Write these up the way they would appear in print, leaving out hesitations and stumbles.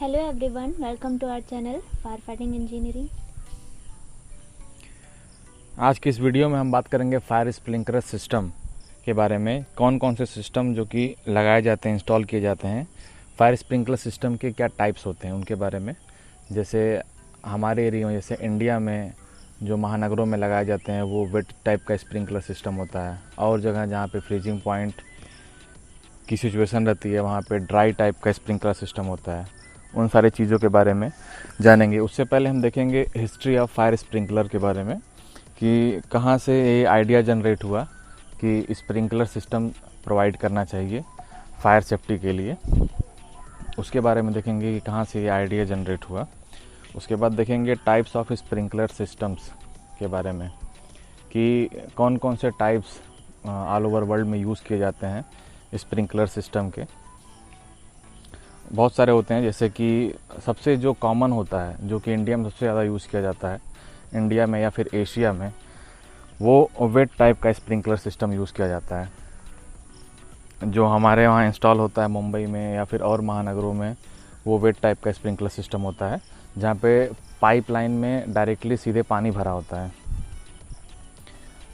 Hello everyone, welcome to our channel Firefighting Engineering। आज की इस वीडियो में हम बात करेंगे फायर स्प्रिंकलर सिस्टम के बारे में। कौन कौन से सिस्टम जो कि लगाए जाते हैं, इंस्टॉल किए जाते हैं, फायर स्प्रिंकलर सिस्टम के क्या टाइप्स होते हैं उनके बारे में। जैसे हमारे एरिया में, जैसे इंडिया में जो महानगरों में लगाए जाते हैं वो वेट टाइप का स्प्रिंकलर सिस्टम होता है, और जगह जहाँ पे फ्रीजिंग पॉइंट की सिचुएशन रहती है वहाँ पे ड्राई टाइप का स्प्रिंकलर सिस्टम होता है। उन सारी चीज़ों के बारे में जानेंगे। उससे पहले हम देखेंगे हिस्ट्री ऑफ फायर स्प्रिंकलर के बारे में कि कहाँ से ये आइडिया जनरेट हुआ कि स्प्रिंकलर सिस्टम प्रोवाइड करना चाहिए फायर सेफ्टी के लिए। उसके बारे में देखेंगे कि कहाँ से ये आइडिया जनरेट हुआ। उसके बाद देखेंगे टाइप्स ऑफ स्प्रिंकलर सिस्टम्स के बारे में कि कौन कौन से टाइप्स ऑल ओवर वर्ल्ड में यूज़ किए जाते हैं स्प्रिंकलर सिस्टम के। बहुत सारे होते हैं, जैसे कि सबसे जो कॉमन होता है, जो कि इंडिया में सबसे ज़्यादा यूज़ किया जाता है, इंडिया में या फिर एशिया में, वो वेट टाइप का स्प्रिंकलर सिस्टम यूज़ किया जाता है। जो हमारे वहाँ इंस्टॉल होता है मुंबई में या फिर और महानगरों में, वो वेट टाइप का स्प्रिंकलर सिस्टम होता है, जहाँ पे पाइपलाइन में डायरेक्टली सीधे पानी भरा होता है।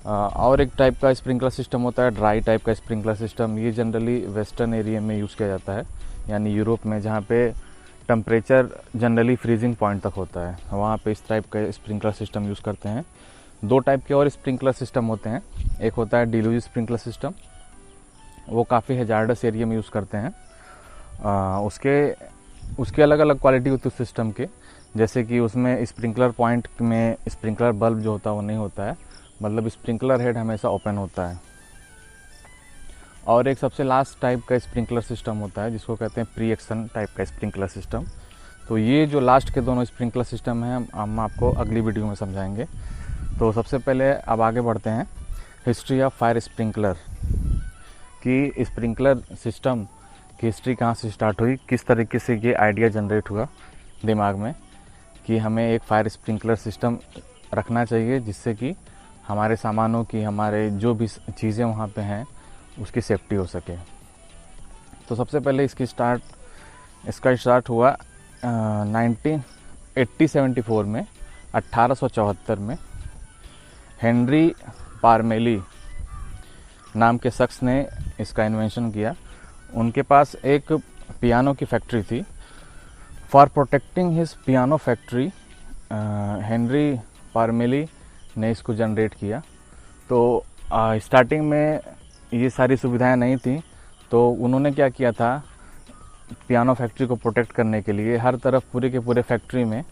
और एक टाइप का स्प्रिंकलर सिस्टम होता है ड्राई टाइप का स्प्रिंकलर सिस्टम। ये जनरली वेस्टर्न एरिया में यूज़ किया जाता है, यानी यूरोप में, जहाँ पे टेम्परेचर जनरली फ्रीजिंग पॉइंट तक होता है, वहाँ पे इस टाइप का स्प्रिंकलर सिस्टम यूज़ करते हैं। दो टाइप के और स्प्रिंकलर सिस्टम होते हैं। एक होता है डिलूज स्प्रिंकलर सिस्टम, वो काफ़ी हैजार्डस एरिया में यूज़ करते हैं। उसके अलग अलग क्वालिटी होती है सिस्टम के, जैसे कि उसमें स्प्रिंकलर पॉइंट में स्प्रिंकलर बल्ब जो होता है वो नहीं होता है, मतलब स्प्रिंकलर हेड हमेशा ओपन होता है। और एक सबसे लास्ट टाइप का स्प्रिंकलर सिस्टम होता है जिसको कहते हैं प्री एक्शन टाइप का स्प्रिंकलर सिस्टम। तो ये जो लास्ट के दोनों स्प्रिंकलर सिस्टम हैं हम आपको अगली वीडियो में समझाएंगे। तो सबसे पहले अब आगे बढ़ते हैं हिस्ट्री ऑफ फायर स्प्रिंकलर कि स्प्रिंकलर सिस्टम की हिस्ट्री कहाँ से स्टार्ट हुई, किस तरीके से ये आइडिया जनरेट हुआ दिमाग में कि हमें एक फायर स्प्रिंकलर सिस्टम रखना चाहिए जिससे कि हमारे सामानों की, हमारे जो भी चीज़ें वहाँ पे हैं उसकी सेफ्टी हो सके। तो सबसे पहले इसका स्टार्ट हुआ 1874 में, 1874 में हेनरी पार्मेली नाम के शख्स ने इसका इन्वेंशन किया। उनके पास एक पियानो की फैक्ट्री थी। For protecting his piano factory Henry Parmelee ने इसको जनरेट किया। तो स्टार्टिंग में ये सारी सुविधाएं नहीं थी, तो उन्होंने क्या किया था, पियानो फैक्ट्री को प्रोटेक्ट करने के लिए हर तरफ पूरे के पूरे फैक्ट्री में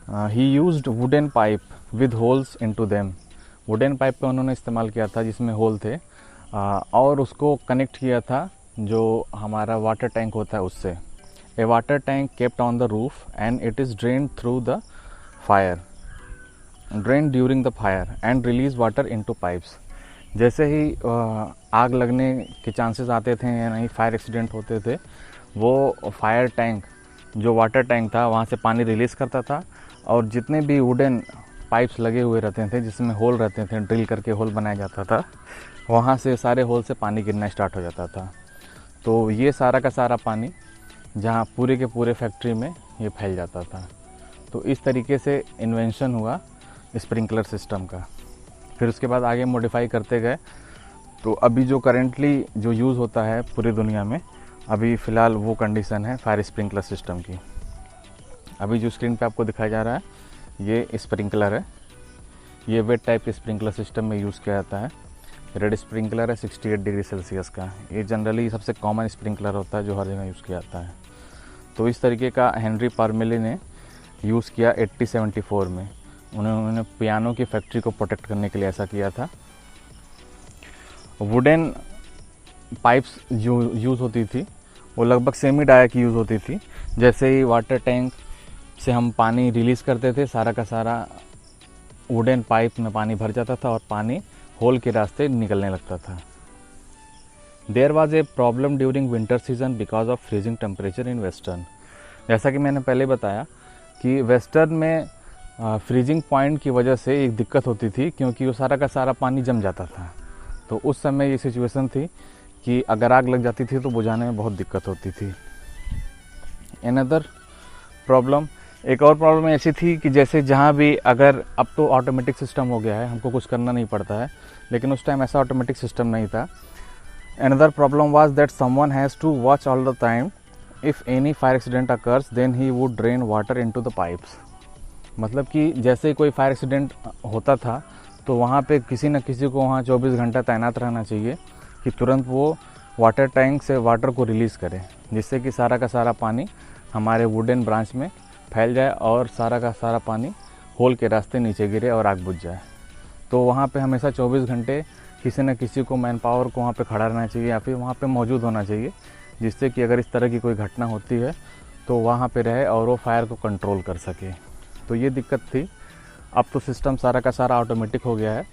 ही used wooden pipe with holes into them. Wooden pipe का उन्होंने इस्तेमाल किया था जिसमें होल थे, और उसको कनेक्ट किया था जो हमारा वाटर टैंक होता है उससे। A water tank kept on the roof and it is drained through the fire, drain during the fire and release water into pipes. जैसे ही आग लगने के चांसेस आते थे या नहीं, फायर एक्सीडेंट होते थे, वो फायर टैंक जो वाटर टैंक था वहाँ से पानी रिलीज़ करता था, और जितने भी वुडन पाइप्स लगे हुए रहते थे जिसमें होल रहते थे, ड्रिल करके होल बनाया जाता था, वहाँ से सारे होल से पानी गिरना स्टार्ट हो जाता था। तो ये सारा का सारा पानी जहाँ पूरे के पूरे फैक्ट्री में ये फैल जाता था। तो इस तरीके से इन्वेंशन हुआ स्प्रिंकलर सिस्टम का। फिर उसके बाद आगे मॉडिफाई करते गए। तो अभी जो करेंटली जो यूज़ होता है पूरी दुनिया में, अभी फ़िलहाल वो कंडीशन है फायर स्प्रिंकलर सिस्टम की। अभी जो स्क्रीन पे आपको दिखाया जा रहा है ये स्प्रिंकलर है। ये वेट टाइप के स्प्रिंकलर सिस्टम में यूज़ किया जाता है। रेड स्प्रिंकलर है 68 डिग्री सेल्सियस का। ये जनरली सबसे कॉमन स्प्रिंकलर होता है जो हर जगह यूज़ किया जाता है। तो इस तरीके का हेनरी पार्मेली ने यूज़ किया 1874 में। उन्होंने पियानो की फैक्ट्री को प्रोटेक्ट करने के लिए ऐसा किया था। वुडन पाइप्स जो यूज़ होती थी वो लगभग सेमी डाया की यूज़ होती थी। जैसे ही वाटर टैंक से हम पानी रिलीज़ करते थे, सारा का सारा वुडन पाइप में पानी भर जाता था और पानी होल के रास्ते निकलने लगता था। There was a problem during winter season because of freezing temperature in western. जैसा कि मैंने पहले बताया कि वेस्टर्न में फ्रीजिंग पॉइंट की वजह से एक दिक्कत होती थी, क्योंकि वो सारा का सारा पानी जम जाता था। तो उस समय ये सिचुएशन थी कि अगर आग लग जाती थी तो बुझाने में बहुत दिक्कत होती थी। Another problem. एक और प्रॉब्लम ऐसी थी कि जैसे जहाँ भी अगर अब तो ऑटोमेटिक सिस्टम हो गया है, हमको कुछ करना नहीं पड़ता है, लेकिन उस टाइम ऐसा ऑटोमेटिक सिस्टम नहीं था। Another problem was that someone has to watch all the time. If any fire accident occurs, then he would drain water into the pipes. मतलब कि जैसे ही कोई फायर एक्सीडेंट होता था तो वहाँ पे किसी न किसी को वहाँ 24 घंटा तैनात रहना चाहिए कि तुरंत वो वाटर टैंक से वाटर को रिलीज़ करे, जिससे कि सारा का सारा पानी हमारे वुडन ब्रांच में फैल जाए और सारा का सारा पानी होल के रास्ते नीचे गिरे और आग बुझ जाए। तो वहाँ पे हमेशा 24 घंटे किसी न किसी को मैन पावर को वहाँ पे खड़ा रहना चाहिए या फिर वहाँ पे मौजूद होना चाहिए, जिससे कि अगर इस तरह की कोई घटना होती है तो वहाँ पे रहे और वो फायर को कंट्रोल कर सके। तो ये दिक्कत थी। अब तो सिस्टम सारा का सारा ऑटोमेटिक हो गया है,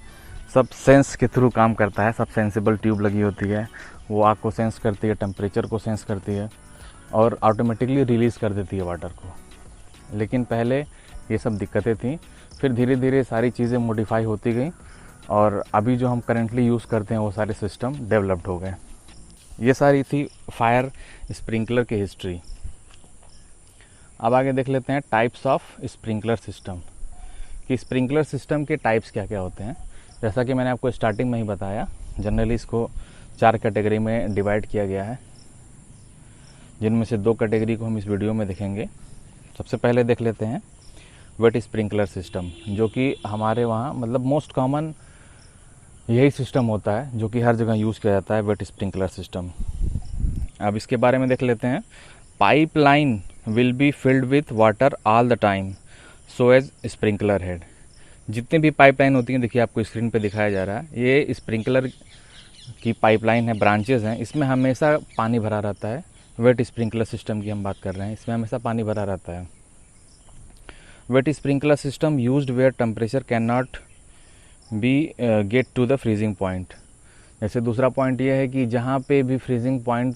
सब सेंस के थ्रू काम करता है। सब सेंसिबल ट्यूब लगी होती है, वो आग को सेंस करती है, टेम्परेचर को सेंस करती है और ऑटोमेटिकली रिलीज़ कर देती है वाटर को। लेकिन पहले ये सब दिक्कतें थी, फिर धीरे धीरे सारी चीज़ें मॉडिफाई होती गई और अभी जो हम करेंटली यूज़ करते हैं वो सारे सिस्टम डेवलप्ड हो गए। ये सारी थी फायर स्प्रिंकलर की हिस्ट्री। अब आगे देख लेते हैं टाइप्स ऑफ स्प्रिंकलर सिस्टम, कि स्प्रिंकलर सिस्टम के टाइप्स क्या क्या होते हैं। जैसा कि मैंने आपको स्टार्टिंग में ही बताया, जनरली इसको 4 कैटेगरी में डिवाइड किया गया है, जिनमें से 2 कैटेगरी को हम इस वीडियो में देखेंगे। सबसे पहले देख लेते हैं वेट स्प्रिंकलर सिस्टम, जो कि हमारे वहाँ मतलब मोस्ट कॉमन यही सिस्टम होता है जो कि हर जगह यूज़ किया जाता है, वेट स्प्रिंकलर सिस्टम। अब इसके बारे में देख लेते हैं। Pipeline will be filled with water all the time so as sprinkler head. जितनी भी पाइपलाइन होती हैं, देखिए आपको स्क्रीन पे दिखाया जा रहा है, ये स्प्रिंकलर की पाइपलाइन है, ब्रांचेज हैं, इसमें हमेशा पानी भरा रहता है। वेट स्प्रिंकलर सिस्टम की हम बात कर रहे हैं, इसमें हमेशा पानी भरा रहता है। Wet sprinkler system used where temperature can not be get to the freezing point. जैसे दूसरा पॉइंट ये है कि जहाँ पे भी फ्रीजिंग पॉइंट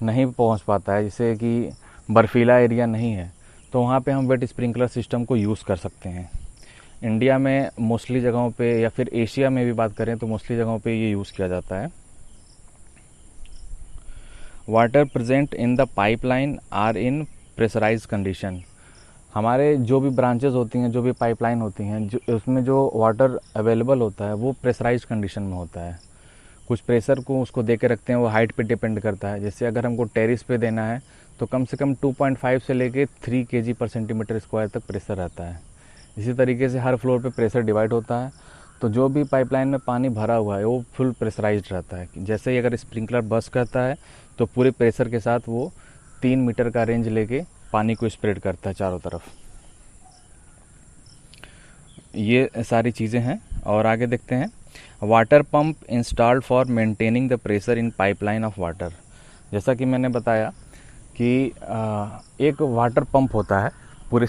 नहीं पहुँच पाता है, जैसे कि बर्फीला एरिया नहीं है, तो वहाँ पे हम वेट स्प्रिंकलर सिस्टम को यूज़ कर सकते हैं। इंडिया में मोस्टली जगहों पे या फिर एशिया में भी बात करें तो मोस्टली जगहों पे ये यूज़ किया जाता है। Water present in the pipeline are in pressurise condition. हमारे जो भी ब्रांचेस होती हैं, जो भी पाइपलाइन होती हैं, जो उसमें जो वाटर अवेलेबल होता है वो प्रेशराइज कंडीशन में होता है। कुछ प्रेशर को उसको दे के रखते हैं, वो हाइट पे डिपेंड करता है। जैसे अगर हमको टेरिस पे देना है तो कम से कम 2.5 से लेके 3 kg पर सेंटीमीटर स्क्वायर तक प्रेशर रहता है। इसी तरीके से हर फ्लोर पे प्रेशर डिवाइड होता है। तो जो भी पाइपलाइन में पानी भरा हुआ है वो फुल प्रेशराइज्ड रहता है। जैसे ही अगर स्प्रिंकलर बस्ट करता है तो पूरे प्रेशर के साथ वो 3 मीटर का रेंज लेके पानी को स्प्रेड करता है चारों तरफ। ये सारी चीज़ें हैं। और आगे देखते हैं, water pump installed for maintaining the pressure in pipeline of water. जैसा कि मैंने बताया कि एक वाटर पंप होता है पूरे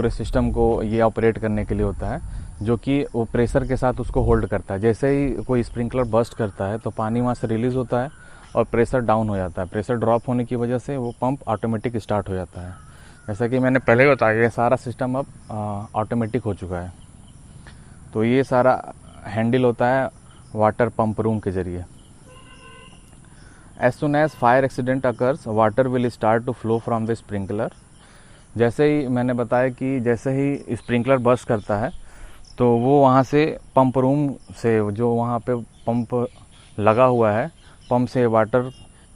सिस्टम को ये ऑपरेट करने के लिए होता है, जो कि वो प्रेशर के साथ उसको होल्ड करता है। जैसे ही कोई स्प्रिंकलर बस्ट करता है तो पानी वहाँ से रिलीज़ होता है और प्रेशर डाउन हो जाता है। प्रेशर ड्रॉप होने की वजह से वो पंप ऑटोमेटिक स्टार्ट हो जाता है। जैसा कि मैंने पहले बताया, ये सारा सिस्टम अब ऑटोमेटिक हो चुका है। तो ये सारा हैंडल होता है वाटर पंप रूम के ज़रिए। As soon as fire accident occurs, water will start to flow from the sprinkler. जैसे ही मैंने बताया कि जैसे ही स्प्रिंकलर बस्ट करता है तो वो वहाँ से पंप रूम से, जो वहाँ पे पंप लगा हुआ है, पंप से वाटर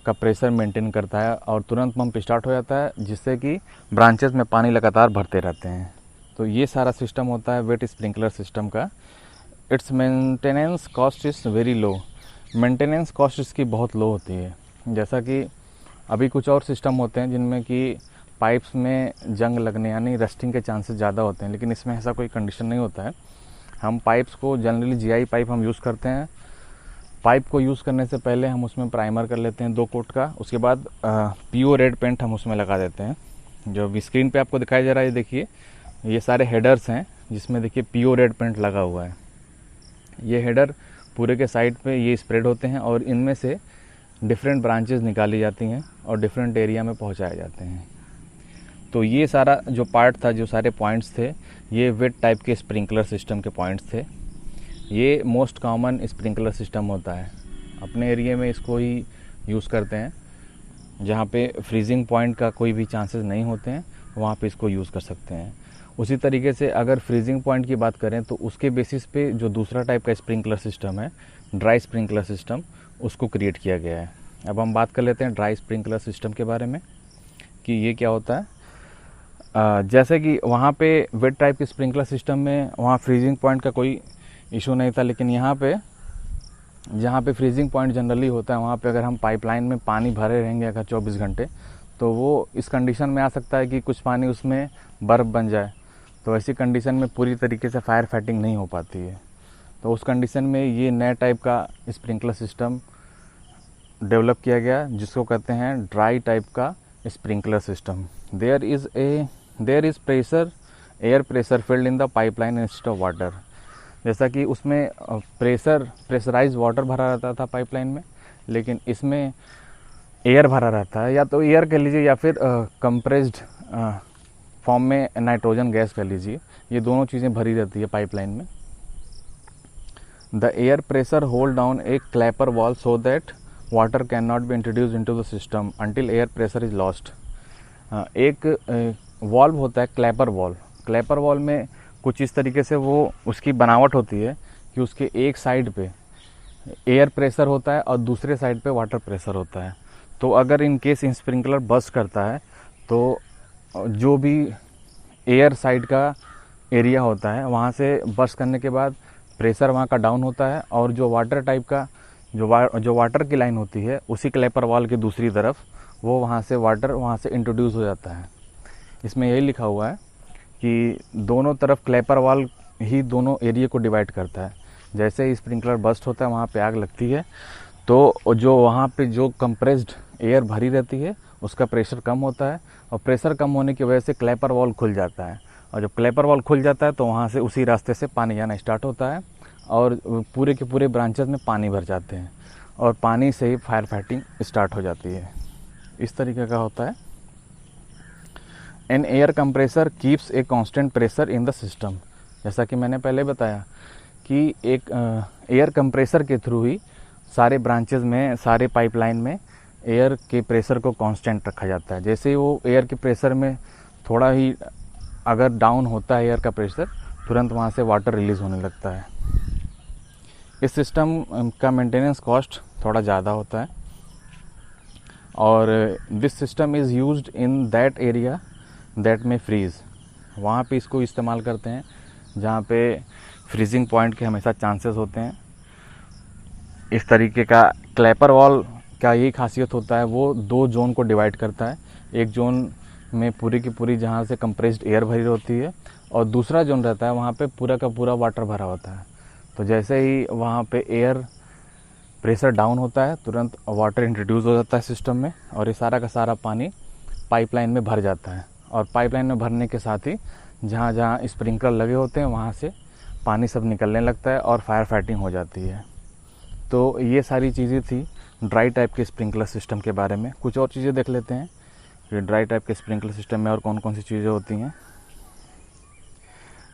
का प्रेशर मेंटेन करता है और तुरंत पंप स्टार्ट हो जाता है, जिससे कि ब्रांचेस में पानी लगातार भरते रहते हैं। तो ये सारा सिस्टम होता है वेट स्प्रिंकलर सिस्टम का। It's maintenance cost is very low. Maintenance cost इसकी बहुत लो होती है। जैसा कि अभी कुछ और सिस्टम होते हैं जिनमें कि पाइप्स में जंग लगने यानी रस्टिंग के चांसेस ज़्यादा होते हैं, लेकिन इसमें ऐसा कोई कंडीशन नहीं होता है। हम पाइप्स को जनरली GI पाइप हम यूज़ करते हैं। पाइप को यूज़ करने से पहले हम उसमें प्राइमर कर लेते हैं 2 कोट का, उसके बाद PO रेड पेंट हम उसमें लगा देते हैं। जो भी स्क्रीन पे आपको दिखाई दे रहा है, ये देखिए, ये सारे हेडर्स हैं जिसमें देखिए PO रेड पेंट लगा हुआ है। ये हेडर पूरे के साइड पे ये स्प्रेड होते हैं और इनमें से डिफरेंट ब्रांचेस निकाली जाती हैं और डिफरेंट एरिया में पहुंचाए जाते हैं। तो ये सारा जो पार्ट था, जो सारे पॉइंट्स थे, ये वेट टाइप के स्प्रिंकलर सिस्टम के पॉइंट्स थे। ये मोस्ट कॉमन स्प्रिंकलर सिस्टम होता है। अपने एरिया में इसको ही यूज़ करते हैं जहाँ पे फ्रीजिंग पॉइंट का कोई भी चांसेस नहीं होते हैं वहाँ पे इसको यूज़ कर सकते हैं। उसी तरीके से अगर फ्रीजिंग पॉइंट की बात करें तो उसके बेसिस पे जो दूसरा टाइप का स्प्रिंकलर सिस्टम है, ड्राई स्प्रिंकलर सिस्टम, उसको क्रिएट किया गया है। अब हम बात कर लेते हैं ड्राई स्प्रिंकलर सिस्टम के बारे में कि ये क्या होता है। जैसे कि वहाँ पे वेट टाइप के स्प्रिंकलर सिस्टम में वहाँ फ्रीजिंग पॉइंट का कोई इशू नहीं था, लेकिन यहाँ पे जहाँ पे फ्रीजिंग पॉइंट जनरली होता है वहाँ पे अगर हम पाइपलाइन में पानी भरे रहेंगे अगर 24 घंटे, तो वो इस कंडीशन में आ सकता है कि कुछ पानी उसमें बर्फ़ बन जाए। तो ऐसी कंडीशन में पूरी तरीके से फायर फाइटिंग नहीं हो पाती है। तो उस कंडीशन में ये नया टाइप का स्प्रिंकलर सिस्टम डेवलप किया गया जिसको कहते हैं ड्राई टाइप का sprinkler system. There is pressure, air pressure filled in the pipeline instead of water. जैसा कि उसमें प्रेशराइज वाटर भरा रहता था पाइपलाइन में, लेकिन इसमें एयर भरा रहता है, या तो एयर कह लीजिए या फिर कंप्रेस्ड फॉर्म में नाइट्रोजन गैस कह लीजिए। ये दोनों चीज़ें भरी रहती है पाइपलाइन में। The air pressure hold down A Clapper wall so that water can not be introduce into the system until air pressure is lost. एक वॉल्व होता है क्लैपर वॉल। क्लैपर वॉल में कुछ इस तरीके से वो उसकी बनावट होती है कि उसके एक साइड पे एयर प्रेशर होता है और दूसरे साइड पे वाटर प्रेशर होता है। तो अगर इन केस स्प्रिंकलर बस्ट करता है तो जो भी एयर साइड का एरिया होता है वहाँ से बस्ट करने के बाद प्रेशर वहाँ का डाउन होता है, और जो वाटर टाइप का जो वाटर की लाइन होती है उसी क्लैपर वॉल की दूसरी तरफ वो वहाँ से वाटर वहाँ से इंट्रोड्यूस हो जाता है। इसमें यही लिखा हुआ है कि दोनों तरफ क्लैपर वॉल ही दोनों एरिया को डिवाइड करता है। जैसे ही स्प्रिंकलर बस्ट होता है वहाँ पे आग लगती है तो जो वहाँ पे जो कंप्रेस्ड एयर भरी रहती है उसका प्रेशर कम होता है, और प्रेशर कम होने की वजह से क्लैपर वॉल खुल जाता है, और जब क्लैपर वॉल खुल जाता है तो वहाँ से उसी रास्ते से पानी जाना स्टार्ट होता है और पूरे के पूरे ब्रांचेस में पानी भर जाते हैं, और पानी से ही फायर फाइटिंग स्टार्ट हो जाती है। इस तरीके का होता है। An air compressor keeps a constant pressure in the system. जैसा कि मैंने पहले बताया कि एक एयर कंप्रेसर के थ्रू ही सारे ब्रांचेस में, सारे पाइपलाइन में एयर के प्रेशर को कांस्टेंट रखा जाता है। जैसे ही वो एयर के प्रेशर में थोड़ा ही अगर डाउन होता है एयर का प्रेशर, तुरंत वहाँ से वाटर रिलीज़ होने लगता है। इस सिस्टम का मेंटेनेंस कॉस्ट थोड़ा ज़्यादा होता है, और this system is used in that area that में फ्रीज़। वहाँ पे इसको इस्तेमाल करते हैं जहाँ पे फ्रीजिंग पॉइंट के हमेशा चांसेस होते हैं। इस तरीके का क्लैपर वॉल का यही खासियत होता है, वो दो जोन को डिवाइड करता है। एक जोन में पूरी की पूरी जहाँ से कंप्रेस्ड एयर भरी होती है, और दूसरा जोन रहता है वहाँ पे पूरा का पूरा वाटर भरा होता है। तो जैसे ही वहाँ पे एयर प्रेशर डाउन होता है तुरंत वाटर इंट्रोड्यूस हो जाता है सिस्टम में, और ये सारा का सारा पानी पाइपलाइन में भर जाता है, और पाइपलाइन में भरने के साथ ही जहाँ जहाँ स्प्रिंकलर लगे होते हैं वहाँ से पानी सब निकलने लगता है और फायर फाइटिंग हो जाती है। तो ये सारी चीज़ें थी ड्राई टाइप के स्प्रिंकलर सिस्टम के बारे में। कुछ और चीज़ें देख लेते हैं कि ड्राई टाइप के स्प्रिंकलर सिस्टम में और कौन कौन सी चीज़ें होती हैं।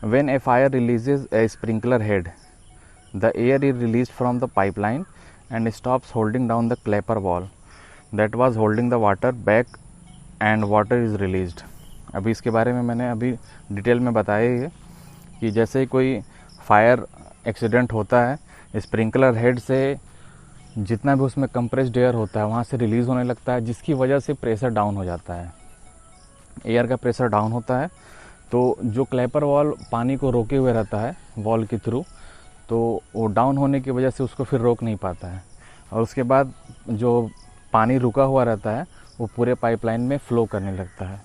When A fire releases A sprinkler head, the air is release from the pipeline and stops holding down the Clapper wall that was holding the water back and water is released. अभी इसके बारे में मैंने अभी detail में बताया ही है कि जैसे ही कोई फायर एक्सीडेंट होता है, स्प्रिंकलर हेड से जितना भी उसमें कंप्रेस्ड एयर होता है वहाँ से रिलीज़ होने लगता है, जिसकी वजह से प्रेशर डाउन हो जाता है। एयर का प्रेशर डाउन होता है तो जो क्लैपर वॉल पानी को रोके हुए रहता है वॉल के थ्रू, तो वो डाउन होने की वजह से उसको फिर रोक नहीं पाता है, और उसके बाद जो पानी रुका हुआ रहता है वो पूरे पाइपलाइन में फ़्लो करने लगता है,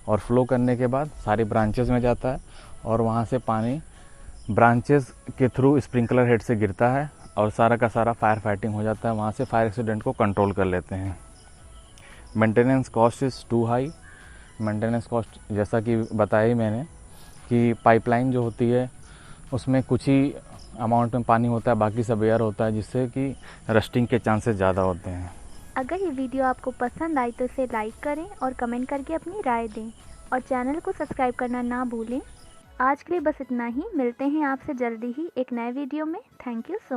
और फ्लो करने के बाद सारी ब्रांचेस में जाता है, और वहाँ से पानी ब्रांचेस के थ्रू स्प्रिंकलर हेड से गिरता है, और सारा का सारा फायर फाइटिंग हो जाता है। वहाँ से फायर एक्सीडेंट को कंट्रोल कर लेते हैं। Maintenance cost is too high. Maintenance cost जैसा कि बताया ही मैंने कि पाइपलाइन जो होती है उसमें कुछ ही अमाउंट में पानी होता है, बाकी सब एयर होता है, जिससे कि रस्टिंग के चांसेस ज़्यादा होते हैं। अगर ये वीडियो आपको पसंद आई तो इसे लाइक करें और कमेंट करके अपनी राय दें, और चैनल को सब्सक्राइब करना ना भूलें। आज के लिए बस इतना ही। मिलते हैं आपसे जल्दी ही एक नए वीडियो में। Thank you so much.